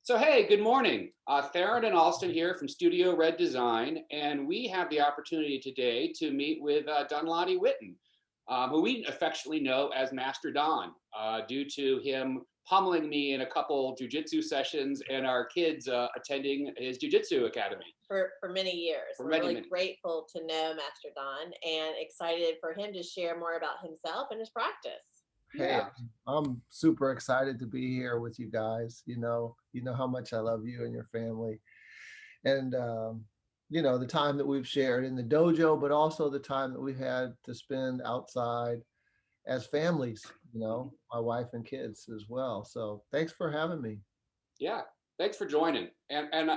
So, hey, good morning. Theron and Alston here from Studio Red Design, and we have the opportunity today to meet with Danladi Whitten, who we affectionately know as Master Don, due to him pummeling me in a couple jujitsu sessions and our kids attending his jujitsu academy for many years. for We're many, really many. grateful to know Master Don and excited for him to share more about himself and his practice. Hey, Yeah, I'm super excited to be here with you guys. You know how much I love you and your family, and the time that we've shared in the dojo, but also the time that we've had to spend outside as families. My wife and kids as well. So thanks for having me. yeah. Thanks for joining. And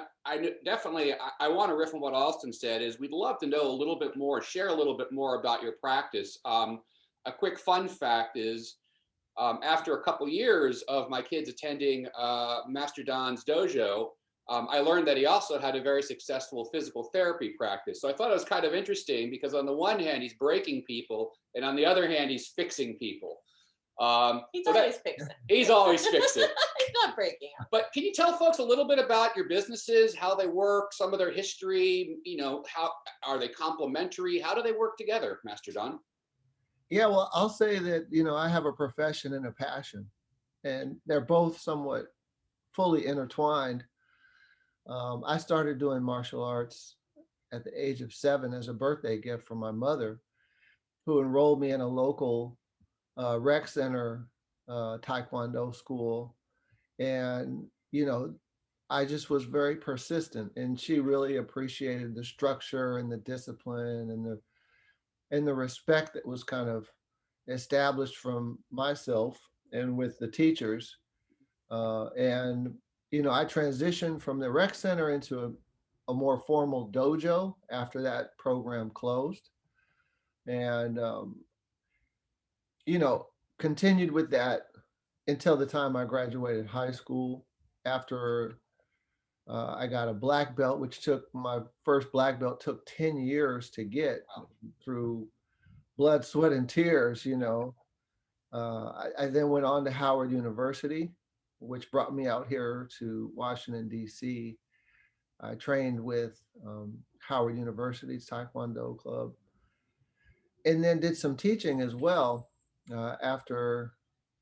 definitely I want to riff on what Alston said. Is we'd love to know a little bit more, share a little bit more about your practice. A quick fun fact is after a couple years of my kids attending Master Don's dojo, I learned that he also had a very successful physical therapy practice. So I thought it was kind of interesting because on the one hand, he's breaking people, and on the other hand, he's fixing people. He's So always that fixing. he's always fixing. He's not breaking. But can you tell folks a little bit about your businesses, how they work, some of their history? How are they complementary? How do they work together, Master Don? Yeah, well, I'll say that I have a profession and a passion, and they're both somewhat fully intertwined. I started doing martial arts at the age of 7 as a birthday gift from my mother, who enrolled me in a local rec center taekwondo school. And, I just was very persistent, and she really appreciated the structure and the discipline and the respect that was kind of established from myself and with the teachers. And I transitioned from the rec center into a more formal dojo after that program closed, and you know continued with that until the time I graduated high school. After I got a black belt, which took my first black belt took 10 years to get through blood, sweat, and tears. I then went on to Howard University, which brought me out here to Washington, D.C. I trained with Howard University's Taekwondo Club, and then did some teaching as well after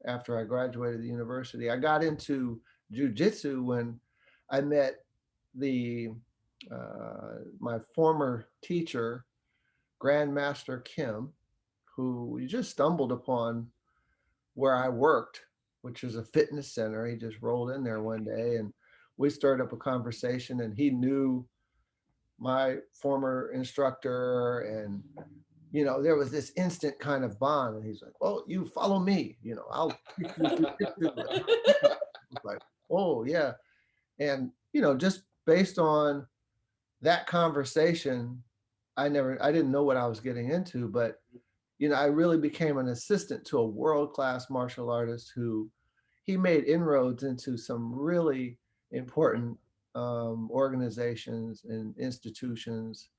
I graduated the university. I got into jujitsu when I met the my former teacher, Grandmaster Kim, who we just stumbled upon where I worked, which is a fitness center. He just rolled in there one day, and we started up a conversation, and he knew my former instructor, and there was this instant kind of bond. And he's like, "Well, you follow me, I'll teach you jujitsu." Like, "Oh yeah." And just based on that conversation, I didn't know what I was getting into, but I really became an assistant to a world-class martial artist who he made inroads into some really important organizations and institutions,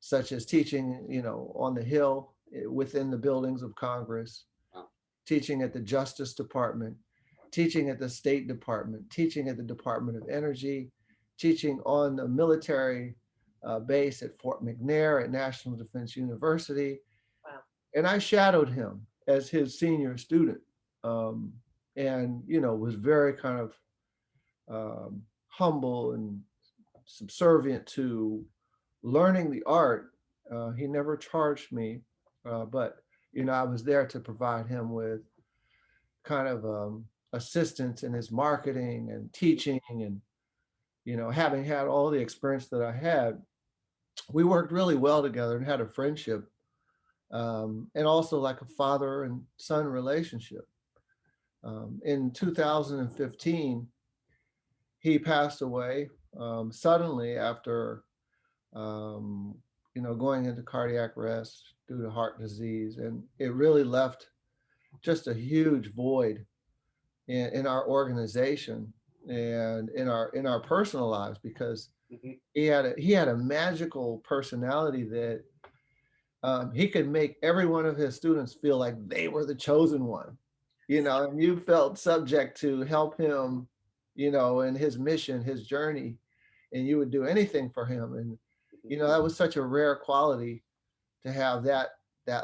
such as teaching, on the Hill within the buildings of Congress, Wow. teaching at the Justice Department, teaching at the State Department, teaching at the Department of Energy, teaching on the military base at Fort McNair at National Defense University. Wow. And I shadowed him as his senior student, and was very kind of humble and subservient to learning the art. He never charged me, but I was there to provide him with kind of assistance in his marketing and teaching, and having had all the experience that I had, we worked really well together and had a friendship, and also like a father and son relationship. In 2015, he passed away suddenly after going into cardiac arrest due to heart disease, and it really left just a huge void in our organization and in our personal lives, because Mhm. he had a magical personality that he could make every one of his students feel like they were the chosen one, and you felt subject to help him and his mission, his journey, and you would do anything for him. And, Mhm. that was such a rare quality to have that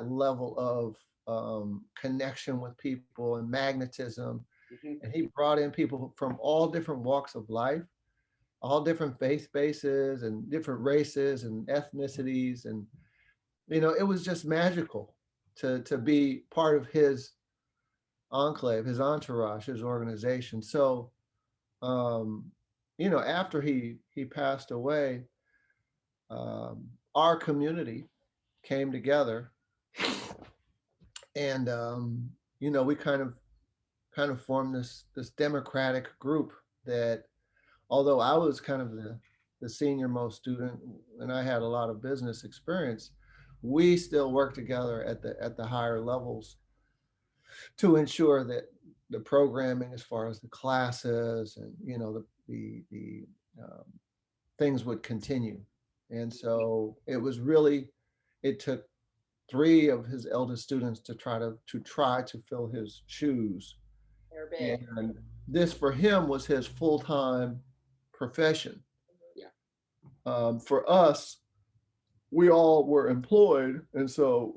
level of connection with people and magnetism. Mhm. And he brought in people from all different walks of life, all different faith bases and different races and ethnicities. And, it was just magical to be part of his enclave, his entourage, his organization. So, um, after he passed away, our community came together, and we kind of formed this democratic group that, although I was kind of the senior most student and I had a lot of business experience, we still worked together at the higher levels to ensure that the programming, as far as the classes and the um, things, would continue. And so it took three of his eldest students to try to fill his shoes. They're big. And this for him was his full-time profession. Yeah. For us, we all were employed, and so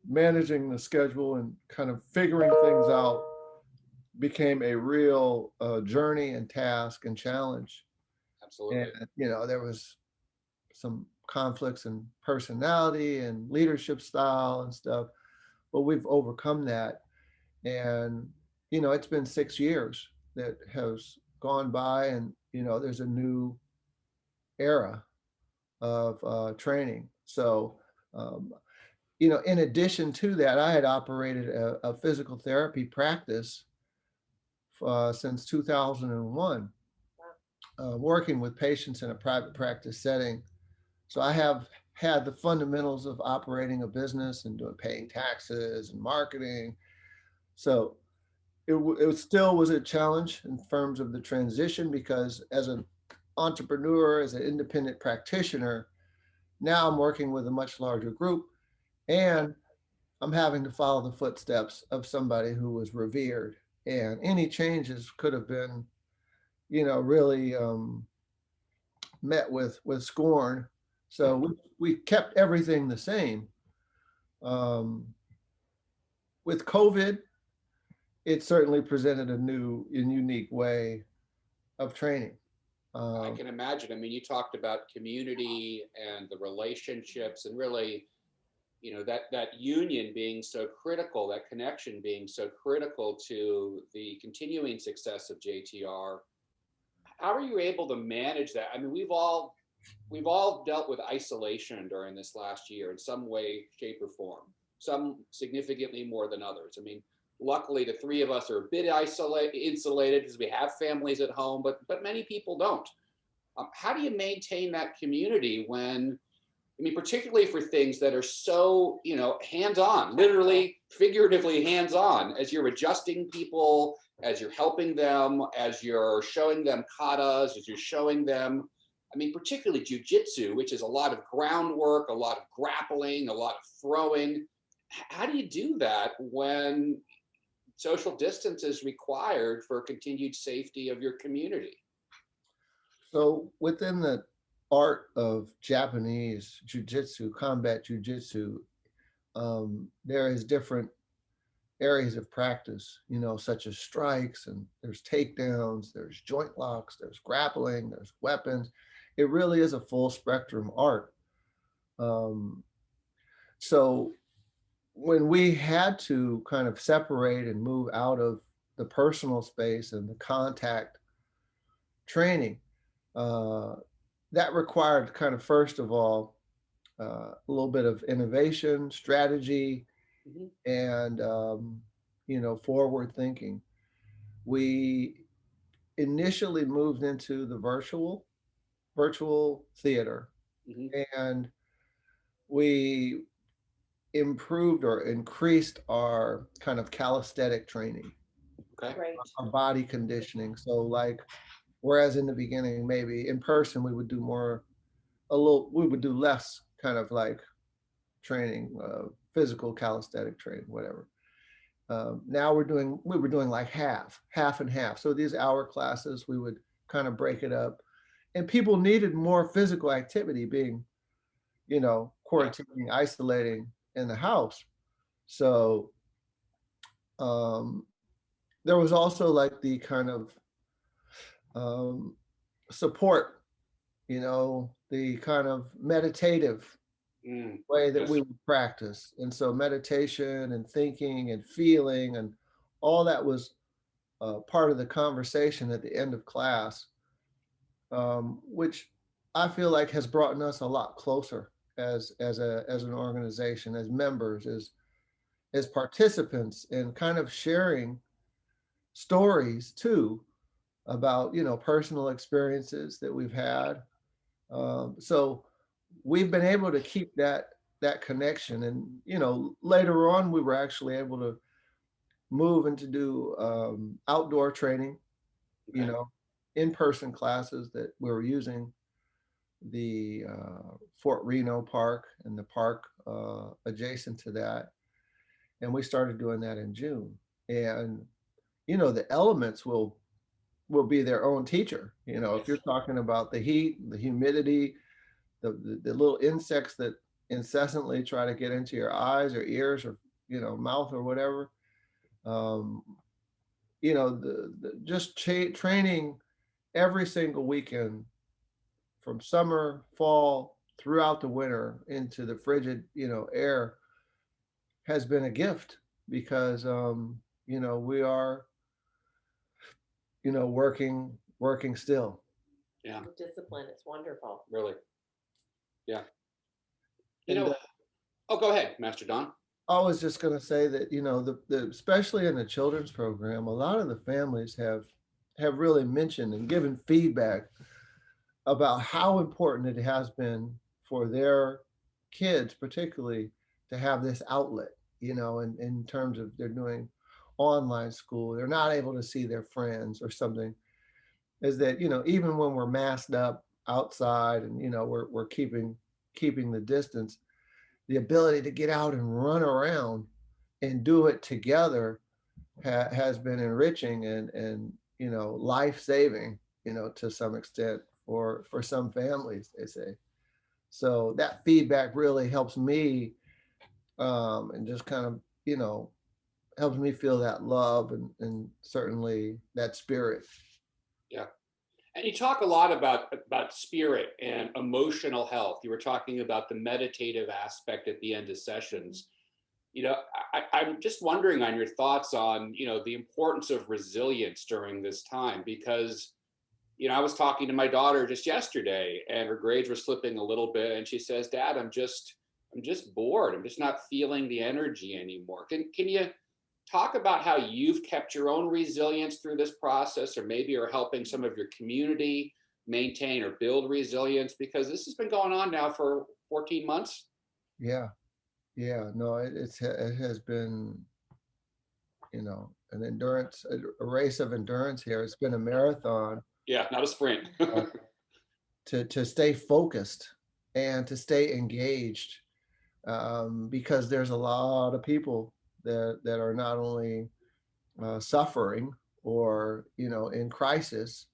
managing the schedule and kind of figuring things out became a real journey and task and challenge. Absolutely. And there was some conflicts in personality and leadership style and stuff, but we've overcome that. And it's been 6 years that has gone by, and there's a new era of training. So, um, in addition to that, I had operated a physical therapy practice since 2001, working with patients in a private practice setting. So I have had the fundamentals of operating a business and paying taxes and marketing. So it still was a challenge in terms of the transition, because as an entrepreneur, as an independent practitioner, now I'm working with a much larger group, and I'm having to follow the footsteps of somebody who was revered. And any changes could have been, really met with scorn. So we kept everything the same. Um, with COVID, it certainly presented a new and unique way of training. I Um, can imagine. I mean, you talked about community and the relationships, and really, that union being so critical, that connection being so critical to the continuing success of JTR. How are you able to manage that? I mean, we've all dealt with isolation during this last year in some way, shape, or form. Some significantly more than others. I mean, luckily, the three of us are a bit insulated because we have families at home, but many people don't. How do you maintain that community when, I mean, particularly for things that are so, hands-on, literally, figuratively hands-on, as you're adjusting people, as you're helping them, as you're showing them katas, as you're showing them, I mean, particularly jujitsu, which is a lot of groundwork, a lot of grappling, a lot of throwing. How do you do that when social distance is required for continued safety of your community? so within the art of Japanese jujitsu, combat jujitsu, there is different areas of practice, such as strikes, and there's takedowns, there's joint locks, there's grappling, there's weapons. It really is a full spectrum art. Um, so when we had to kind of separate and move out of the personal space and the contact training, uh, that required kind of, first of all, a little bit of innovation, strategy, Mhm. and forward thinking. We initially moved into the virtual theater, Mhm. and we improved or increased our kind of calisthenic training, Okay. Great. our body conditioning. So, like, whereas in the beginning, maybe in person, we would do less kind of like training, physical calisthenic training, whatever. Now we were doing like half and half. So these hour classes, we would kind of break it up, and people needed more physical activity, being, Yeah. quarantining, isolating in the house. So um, there was also like the kind of um, support, the kind of meditative way that Yes. we would practice. And so meditation and thinking and feeling and all that was part of the conversation at the end of class, which I feel like has brought us a lot closer as an organization, as members, as participants, and kind of sharing stories too about personal experiences that we've had. So we've been able to keep that connection, and later on we were actually able to move and to do outdoor training, you Okay. know, in-person classes that we were using the Fort Reno Park and the park adjacent to that, and we started doing that in June. And the elements will be their own teacher. If you're Yes. talking about the heat, the humidity, the little insects that incessantly try to get into your eyes or ears or mouth or whatever. Um, just training every single weekend from summer, fall, throughout the winter into the frigid air has been a gift, because we are working still. Yeah. Discipline. It's wonderful. Really. Yeah. You And know. Oh, go ahead, Master Don. I was just going to say that especially in the children's program, a lot of the families have really mentioned and given feedback about how important it has been for their kids, particularly, to have this outlet. In terms of they're doing online school, they're not able to see their friends or something. Is that even when we're masked up outside and we're keeping the distance, the ability to get out and run around and do it together has been enriching and life saving, to some extent for some families, they say. So that feedback really helps me, and just kind of helps me feel that love and certainly that spirit. Yeah. And you talk a lot about spirit and emotional health. You were talking about the meditative aspect at the end of sessions. I'm just wondering on your thoughts on, the importance of resilience during this time, because, I was talking to my daughter just yesterday and her grades were slipping a little bit. And she says, Dad, I'm just bored. I'm just not feeling the energy anymore. Can you talk about how you've kept your own resilience through this process, or maybe are helping some of your community maintain or build resilience, because this has been going on now for 14 months? Yeah, yeah, no, it has been an endurance, a race of endurance here. It's been a marathon, Yeah, not a sprint. uh, to stay focused and to stay engaged, because there's a lot of people that are not only suffering or in crisis.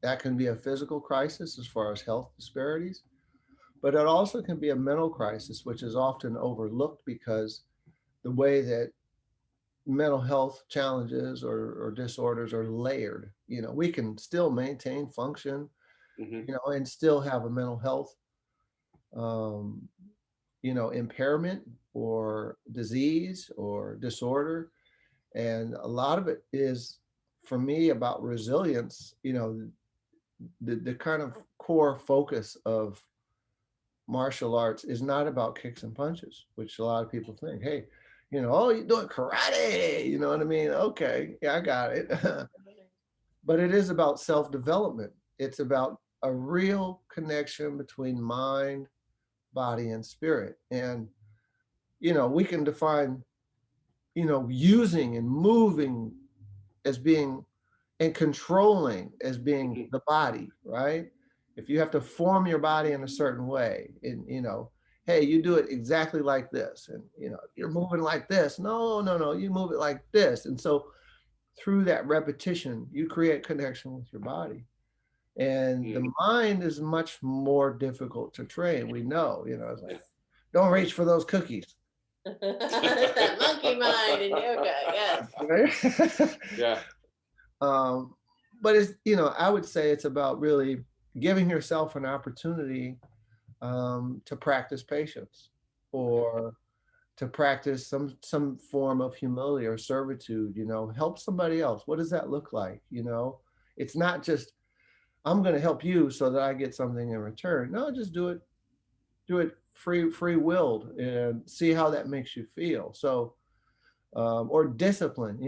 That can be a physical crisis as far as health disparities, but it also can be a mental crisis, which is often overlooked because the way that mental health challenges or disorders are layered. We can still maintain function, Hmm. and still have a mental health, um, impairment or disease or disorder. And a lot of it is, for me, about resilience. The kind of core focus of martial arts is not about kicks and punches, which a lot of people think, hey, oh, you're doing karate, you know what I mean? Okay, yeah, I got it. But it is about self-development. It's about a real connection between mind, body, and spirit. And we can define using and moving as being, and controlling as being, Hmm. the body, right? If you have to form your body in a certain way, and hey, you do it exactly like this. And, you're moving like this. No, no, no, you move it like this. And so through that repetition, you create connection with your body. And the mind is much more difficult to train. We know, it's like, don't reach for those cookies. It's that monkey mind in yoga, yes. Right? Yeah. But it's, I would say it's about really giving yourself an opportunity to practice patience, or to practice some form of humility or servitude. Help somebody else. What does that look like? It's not just, I'm going to help you so that I get something in return. No, just do it free willed, and see how that makes you feel. So or discipline.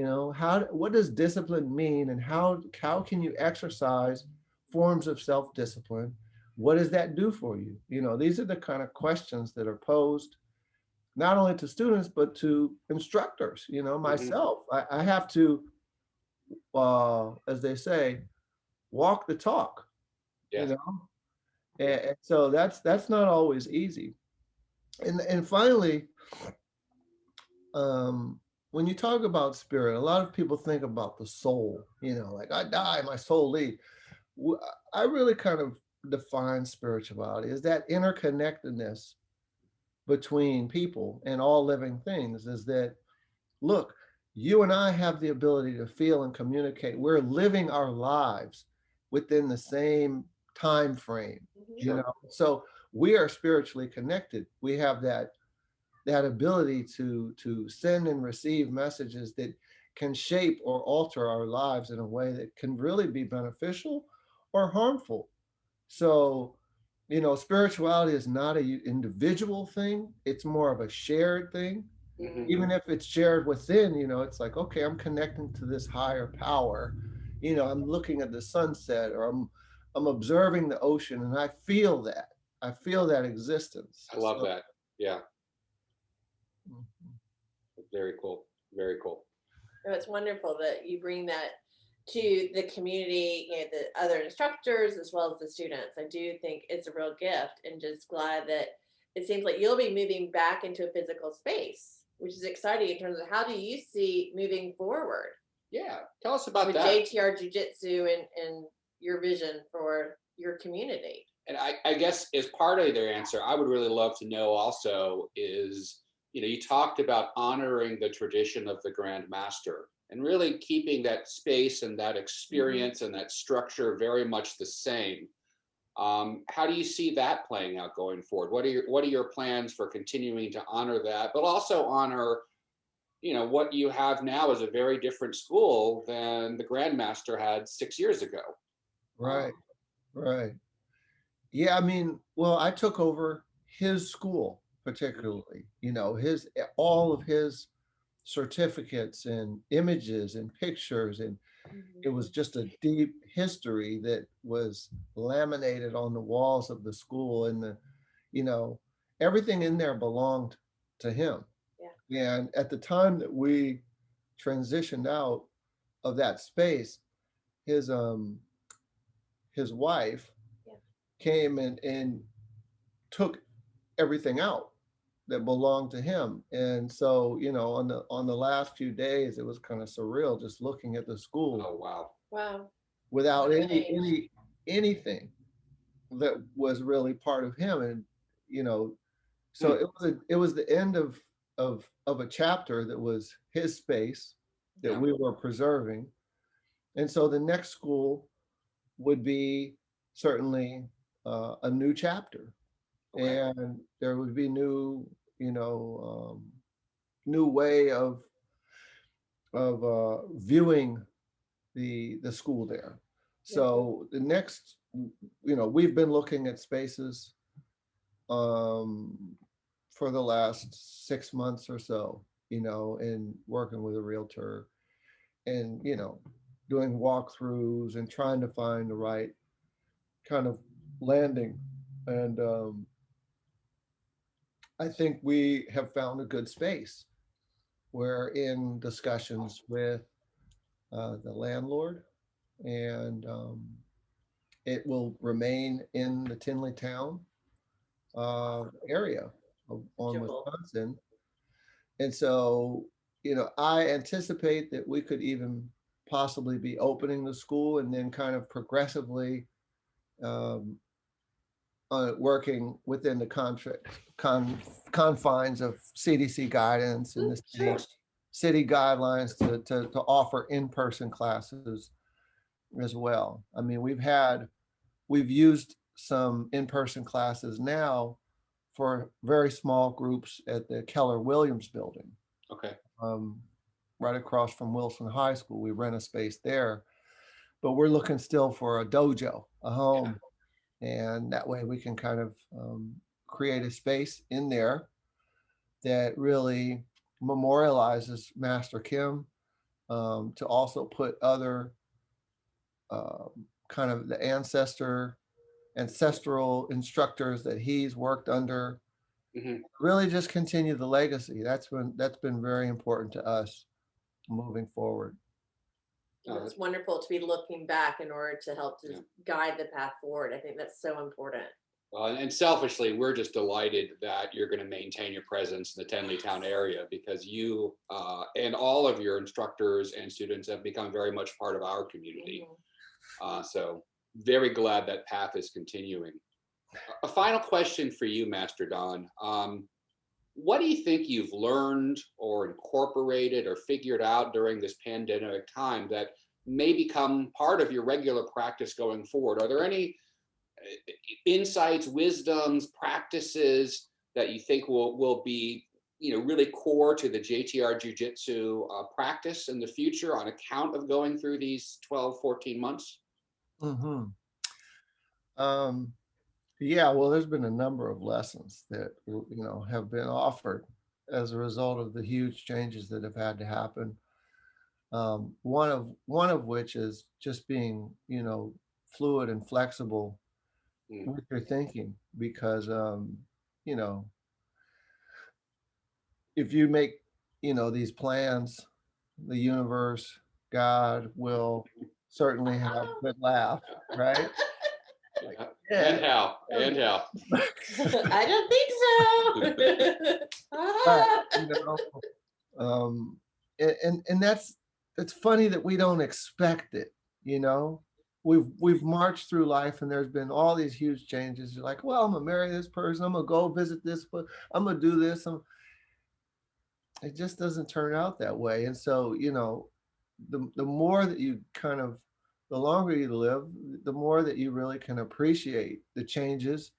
What does discipline mean, and how can you exercise forms of self-discipline? What does that do for you? These are the kind of questions that are posed not only to students but to instructors. Myself, I have to, as they say, walk the talk. Yeah. And so that's not always easy. And finally, when you talk about spirit, a lot of people think about the soul, like I die, my soul leaves. I really kind of define spirituality as that interconnectedness between people and all living things. Is that, look, you and I have the ability to feel and communicate. We're living our lives within the same time frame, so we are spiritually connected. We have that ability to send and receive messages that can shape or alter our lives in a way that can really be beneficial or harmful. So, spirituality is not an individual thing. It's more of a shared thing. Even if it's shared within, it's like, okay, I'm connecting to this higher power. I'm looking at the sunset, or I'm observing the ocean, and I feel that. I feel that existence. I love that. Yeah. Mhm. Very cool. Very cool. Oh, it's wonderful that you bring that to the community, the other instructors as well as the students. I do think it's a real gift, and just glad that it seems like you'll be moving back into a physical space, which is exciting in terms of how do you see moving forward? Yeah. Tell us about with that. JTR Jujutsu and your vision for your community. And I guess as part of their answer, I would really love to know also is, you talked about honoring the tradition of the Grand Master and really keeping that space and that experience and that structure very much the same. How do you see that playing out going forward? What are your plans for continuing to honor that, but also honor, what you have now is a very different school than the Grandmaster had 6 years ago. Right, right. Yeah, I mean, well, I took over his school particularly, his all of his certificates and images and pictures, and it was just a deep history that was laminated on the walls of the school, and you know, everything in there belonged to him. Yeah. And at the time that we transitioned out of that space, his his wife Yeah. came and took everything out that belonged to him. And so, on the last few days, it was kind of surreal just looking at the school. Oh, wow. Wow. Without anything that was really part of him. And so it was the end of a chapter that was his space that we were preserving. And so the next school would be certainly a new chapter. Okay. And there would be new way of viewing the school there. So the next, we've been looking at spaces um, for the last 6 months or so, and working with a realtor, and doing walkthroughs and trying to find the right kind of landing. And I think we have found a good space. We're in discussions with the landlord, and it will remain in the Tenleytown area. on Wonderful. Wisconsin. And so, I anticipate that we could even possibly be opening the school and then kind of progressively um, working within the confines of CDC guidance and the Sure. city guidelines to offer in-person classes as well. I mean, we've used some in-person classes now for very small groups at the Keller Williams building, Okay. um, right across from Wilson High School. We rent a space there, but we're looking still for a dojo, a Yeah. home, and that way we can kind of create a space in there that really memorializes Master Kim, to also put other um, kind of the ancestral instructors that he's worked under, Hmm. really just continue the legacy. That's been very important to us moving forward. It's wonderful to be looking back in order to help to Yeah. guide the path forward. I think that's so important. Well, and selfishly, we're just delighted that you're going to maintain your presence in the Tenleytown area, because you and all of your instructors and students have become very much part of our community. So very glad that path is continuing. A final question for you, Master Don. What do you think you've learned or incorporated or figured out during this pandemic time that may become part of your regular practice going forward? Are there any insights, wisdoms, practices that you think will be really core to the JTR Jiu-Jitsu practice in the future on account of going through these 12, 14 months? Hmm. Um, yeah, well, there's been a number of lessons that have been offered as a result of the huge changes that have had to happen. One of which is just being fluid and flexible Mm. with your thinking, because you know if you make these plans, the universe, God will certainly have a good laugh, right? Like, Yeah. yeah, And how? And how? I don't think so. but Ah. um, and it's funny that we don't expect it. You know, we've marched through life, and there's been all these huge changes. You're like, well, I'm gonna marry this person. I'm gonna go visit this. I'm gonna do this. It just doesn't turn out that way. And so, the more that you kind of, the longer you live, the more that you really can appreciate the changes,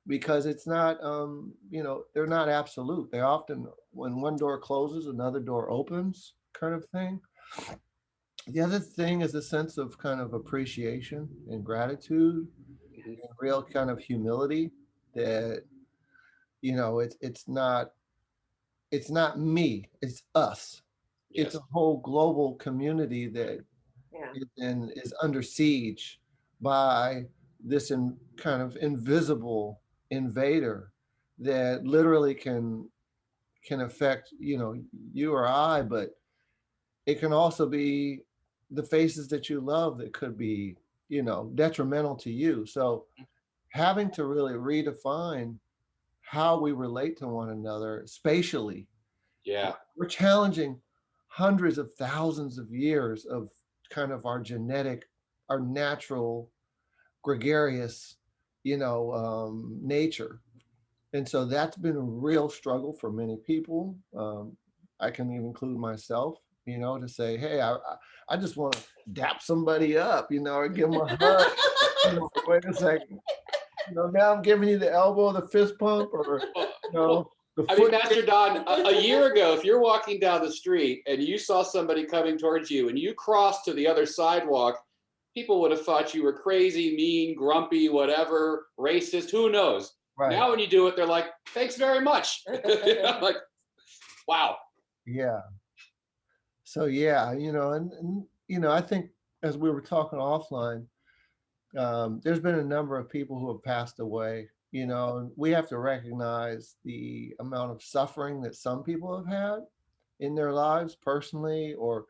because it's not, they're not absolute. They often, when one door closes, another door opens, kind of thing. The other thing is a sense of kind of appreciation and gratitude, Mhm. and real kind of humility that, it's not me, it's us. It's a Yes. whole global community that Yeah. is under siege by this kind of invisible invader that literally can affect you or I, but it can also be the faces that you love that could be detrimental to you. So having to really redefine how we relate to one another spatially. Yeah. We're challenging hundreds of thousands of years of kind of our natural, gregarious, nature. And so that's been a real struggle for many people. I can even include myself, to say, hey, I just want to dap somebody up, or give them a hug. Wait a second. Now I'm giving you the elbow, the fist pump, or, Well, you well, know, the I mean, foot. Master Don, a year ago, if you're walking down the street and you saw somebody coming towards you and you crossed to the other sidewalk, people would have thought you were crazy, mean, grumpy, whatever, racist, who knows? Right. Now, when you do it, they're like, thanks very much. Like, wow. Yeah. So yeah, I think as we were talking offline, there's been a number of people who have passed away. We have to recognize the amount of suffering that some people have had in their lives personally, or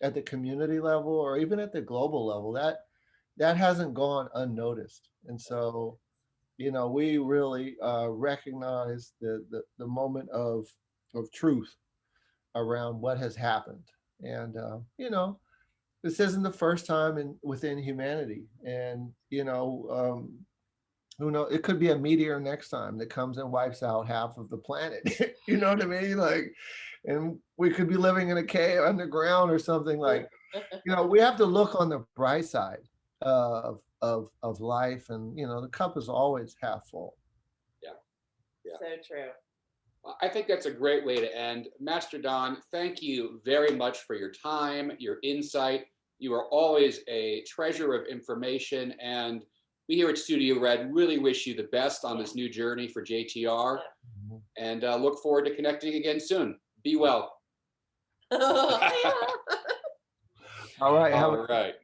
at the community level, or even at the global level. That hasn't gone unnoticed. And so, you know, we really recognize the moment of truth around what has happened. And, you know, this isn't the first time within humanity. And, you know, who knows, it could be a meteor next time that comes and wipes out half of the planet. You know what I mean? Like, and we could be living in a cave underground or something. Like, you know, we have to look on the bright side of life, and you know, the cup is always half full. Yeah, yeah. So true. Well, I think that's a great way to end. Master Don, thank you very much for your time, your insight. You are always a treasure of information, and we here at Studio Red really wish you the best on this new journey for JTR, and look forward to connecting again soon. Be well. All right. All right.